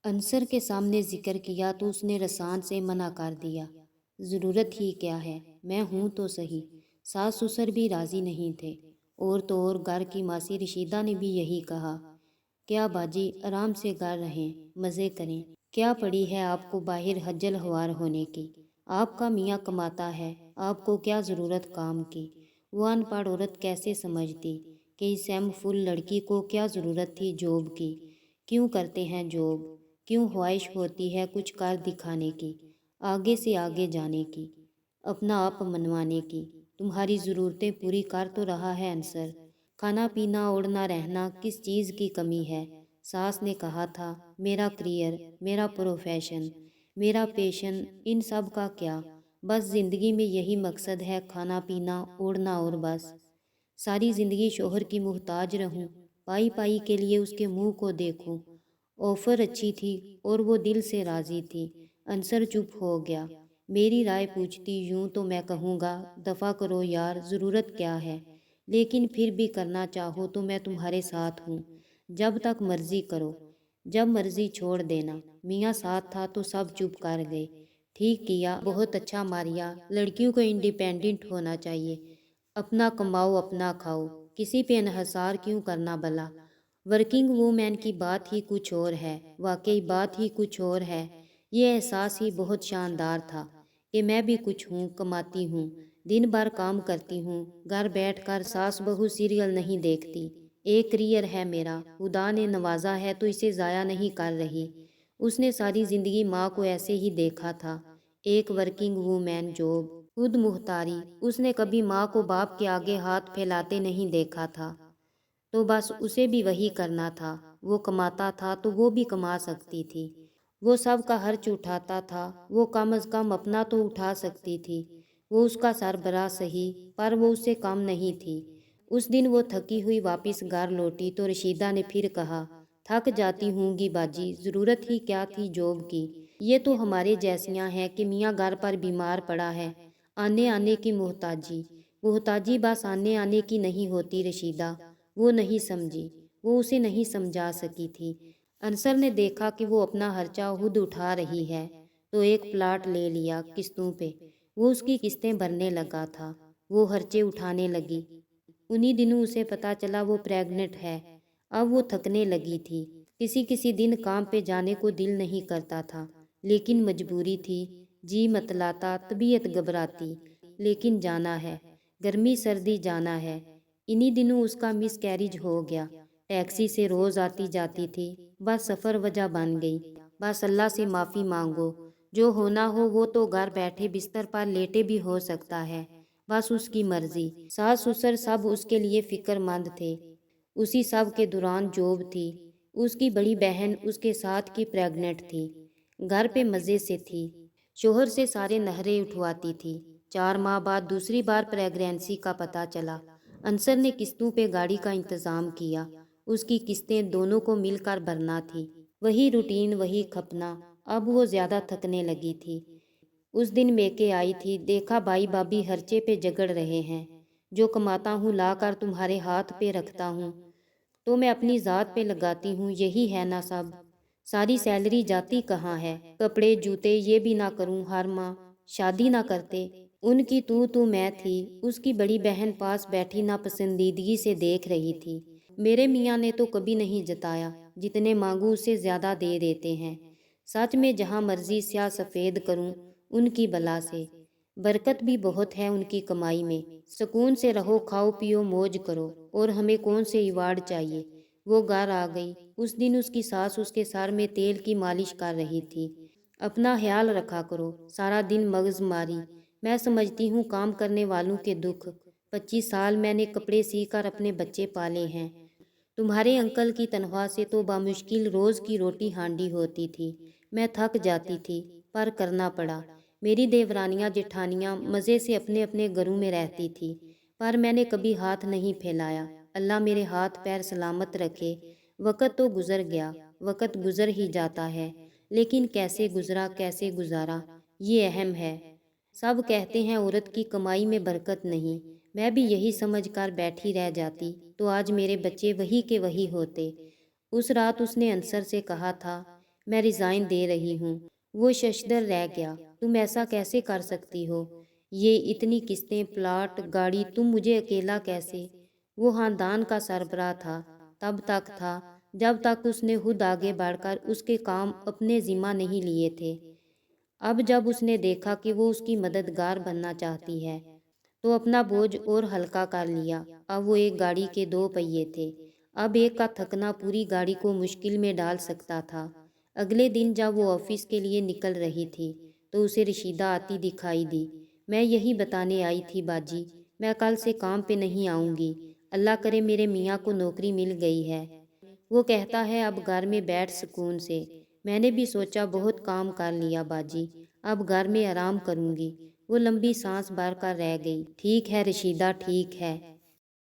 अंसर के सामने जिक्र किया तो उसने रसान से मना कर दिया। ज़रूरत ही क्या है, मैं हूँ तो सही। सास ससुर भी राज़ी नहीं थे। और तो और घर की मासी रशीदा ने भी यही कहा, क्या बाजी आराम से घर रहें, मज़े करें। क्या पड़ी है आपको बाहर हज्जल हवार होने की। आपका मियाँ कमाता है, आपको क्या ज़रूरत काम की। वो अनपढ़ औरत कैसे समझती कि इस एम फुल लड़की को क्या ज़रूरत थी जॉब की। क्यों करते हैं जॉब, क्यों ख्वाहिश होती है कुछ कर दिखाने की, आगे से आगे जाने की, अपना आप मनवाने की। तुम्हारी ज़रूरतें पूरी कर तो रहा है अंसर। खाना पीना ओढ़ना रहना किस चीज़ की कमी है। सास ने कहा था, मेरा करियर, मेरा प्रोफेशन, मेरा पेशन, इन सब का क्या। बस ज़िंदगी में यही मकसद है, खाना पीना ओढ़ना और बस। सारी ज़िंदगी शोहर की मुहताज रहूं, पाई पाई के लिए उसके मुंह को देखूं। ऑफ़र अच्छी थी और वो दिल से राज़ी थी। अंसर चुप हो गया। मेरी राय पूछती यूं तो मैं कहूँगा, दफ़ा करो यार, ज़रूरत क्या है। लेकिन फिर भी करना चाहो तो मैं तुम्हारे साथ हूँ। जब तक मर्ज़ी करो, जब मर्ज़ी छोड़ देना। मियाँ साथ था तो सब चुप कर गए। ठीक किया, बहुत अच्छा मारिया, लड़कियों को इंडिपेंडेंट होना चाहिए। अपना कमाओ अपना खाओ, किसी पे इन्हसार क्यों करना भला। वर्किंग वूमेन की बात ही कुछ और है, वाकई बात ही कुछ और है। ये एहसास ही बहुत शानदार था कि मैं भी कुछ हूँ, कमाती हूँ, दिन भर काम करती हूँ, घर बैठकर सास बहू सीरियल नहीं देखती। एक करियर है मेरा, खुदा ने नवाजा है तो इसे ज़ाया नहीं कर रही। उसने सारी ज़िंदगी माँ को ऐसे ही देखा था, एक वर्किंग वूमेन जॉब, खुद मुख्तारी। उसने कभी माँ को बाप के आगे हाथ फैलाते नहीं देखा था। तो बस उसे भी वही करना था। वो कमाता था तो वो भी कमा सकती थी। वो सब का खर्च उठाता था, वो कम अज़ कम अपना तो उठा सकती थी। वो उसका सरबराह सही, पर वो उससे कम नहीं थी। उस दिन वो थकी हुई वापस घर लौटी तो रशीदा ने फिर कहा, थक जाती हूँगी बाजी, ज़रूरत ही क्या थी जॉब की। ये तो हमारे जैसियाँ हैं कि मियाँ घर पर बीमार पड़ा है, आने आने की मोहताजी। मोहताजी बस आने आने की नहीं होती रशीदा। वो नहीं समझी, वो उसे नहीं समझा सकी थी। अंसर ने देखा कि वो अपना खर्चा खुद उठा रही है तो एक प्लाट ले लिया किस्तों पे। वो उसकी किस्तें भरने लगा था, वो खर्चे उठाने लगी। उन्हीं दिनों उसे पता चला वो प्रेग्नेंट है। अब वो थकने लगी थी। किसी किसी दिन काम पे जाने को दिल नहीं करता था, लेकिन मजबूरी थी। जी मतलाता, तबीयत घबराती, लेकिन जाना है, गर्मी सर्दी जाना है। इन्हीं दिनों उसका मिस कैरिज हो गया। टैक्सी से रोज़ आती जाती थी, बस सफ़र वजह बन गई। बस अल्लाह से माफ़ी मांगो, जो होना हो वो तो घर बैठे बिस्तर पर लेटे भी हो सकता है, बस उसकी मर्जी। सास ससुर सब उसके लिए फ़िक्रमंद थे। उसी सब के दौरान जॉब थी। उसकी बड़ी बहन उसके साथ की प्रेग्नेंट थी, घर पे मज़े से थी, शोहर से सारे नहरे उठवाती थी। 4 माह बाद दूसरी बार प्रेगनेंसी का पता चला। अंसर ने किस्तों पे गाड़ी का इंतज़ाम किया। उसकी किस्तें दोनों को मिलकर भरना थी। वही रूटीन, वही खपना। अब वो ज़्यादा थकने लगी थी। उस दिन मेके आई थी, देखा भाई भाभी खर्चे पे झगड़ रहे हैं। जो कमाता हूँ ला कर तुम्हारे हाथ पे रखता हूँ तो मैं अपनी ज़ात पे लगाती हूँ, यही है ना सब। सारी सैलरी जाती कहाँ है, कपड़े जूते ये भी ना करूँ हर माह, शादी ना करते। उनकी तू मैं थी। उसकी बड़ी बहन पास बैठी ना पसंदीदगी से देख रही थी। मेरे मियाँ ने तो कभी नहीं जताया, जितने मांगू उससे ज़्यादा दे देते हैं। सच में जहाँ मर्जी स्याह सफ़ेद करूँ उनकी बला से। बरकत भी बहुत है उनकी कमाई में। सुकून से रहो, खाओ पियो मौज करो, और हमें कौन से इवार्ड चाहिए। वो घर आ गई। उस दिन उसकी सास उसके सर में तेल की मालिश कर रही थी। अपना ख्याल रखा करो, सारा दिन मगज मारी। मैं समझती हूँ काम करने वालों के दुख। 25 साल मैंने कपड़े सीकर अपने बच्चे पाले हैं। तुम्हारे अंकल की तनख्वाह से तो बामुश्किल रोज़ की रोटी हांडी होती थी। मैं थक जाती थी, पर करना पड़ा। मेरी देवरानियाँ जेठानियाँ मज़े से अपने अपने घरों में रहती थी, पर मैंने कभी हाथ नहीं फैलाया। अल्लाह मेरे हाथ पैर सलामत रखे। वक़्त तो गुज़र गया, वक़्त गुज़र ही जाता है, लेकिन कैसे गुज़रा कैसे गुजारा ये अहम है। सब कहते हैं औरत की कमाई में बरकत नहीं। मैं भी यही समझकर बैठी रह जाती तो आज मेरे बच्चे वही के वही होते। उस रात उसने अंसर से कहा था, میں ریزائن دے رہی ہوں۔ وہ ششدر رہ گیا۔ تم ایسا کیسے کر سکتی ہو؟ یہ اتنی قسطیں، پلاٹ، گاڑی، تم مجھے اکیلا کیسے؟ وہ خاندان کا سربراہ تھا، تب تک تھا جب تک اس نے خود آگے بڑھ کر اس کے کام اپنے ذمہ نہیں لیے تھے۔ اب جب اس نے دیکھا کہ وہ اس کی مددگار بننا چاہتی ہے تو اپنا بوجھ اور ہلکا کر لیا۔ اب وہ ایک گاڑی کے 2 پہیے تھے۔ اب ایک کا تھکنا پوری گاڑی کو مشکل میں ڈال سکتا تھا۔ اگلے دن جب وہ آفس کے لیے نکل رہی تھی تو اسے رشیدہ آتی دکھائی دی۔ میں یہی بتانے آئی تھی باجی، میں کل سے کام پہ نہیں آؤں گی۔ اللہ کرے میرے میاں کو نوکری مل گئی ہے۔ وہ کہتا ہے اب گھر میں بیٹھ سکون سے۔ میں نے بھی سوچا بہت کام کر لیا باجی، اب گھر میں آرام کروں گی۔ وہ لمبی سانس بھر کر رہ گئی۔ ٹھیک ہے رشیدہ، ٹھیک ہے۔